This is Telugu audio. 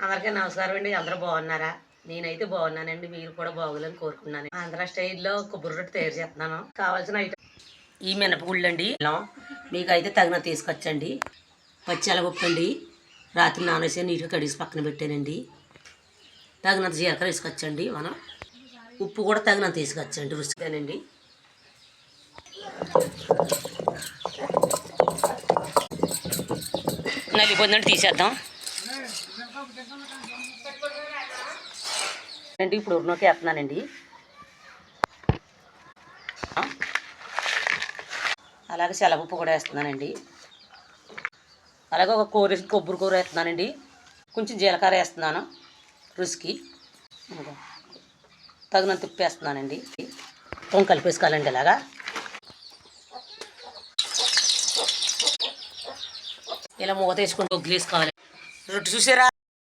అందరికీ నమస్కారం అండి. అందరూ బాగున్నారా? నేనైతే బాగున్నానండి. మీరు కూడా బాగోలని కోరుకున్నాను. ఆంధ్ర స్టైల్లో కొబ్బరి రొట్టె తయారు చేస్తున్నాను. కావాల్సిన ఐటమ్ ఈ మినపగుళ్ళు అండి. మీకైతే తగినంత తీసుకొచ్చండి. పచ్చెలగొప్పు అండి, రాత్రి నానేసి నీట్గా కడిగి పక్కన పెట్టానండి. తగినంత జీలకర్ర తీసుకొచ్చండి. మనం ఉప్పు కూడా తగినంత తీసుకొచ్చండి, రుచిగానండి. నలిపోయిందండి, తీసేద్దాం అండి. ఇప్పుడు ఉర్లోకి వేస్తున్నానండి. అలాగే శనగపప్పు కూడా వేస్తున్నానండి. అలాగే ఒక కొబ్బరి కూర వేస్తున్నానండి. కొంచెం జీలకర్ర వేస్తున్నాను రుచికి. తగినంత ఉప్పు వేస్తున్నానండి. కలిపేసుకోవాలండి. ఇలాగా ఇలా మూత వేసుకొని ఒగ్గులు వేసుకోవాలి. రొట్టె చూసారా?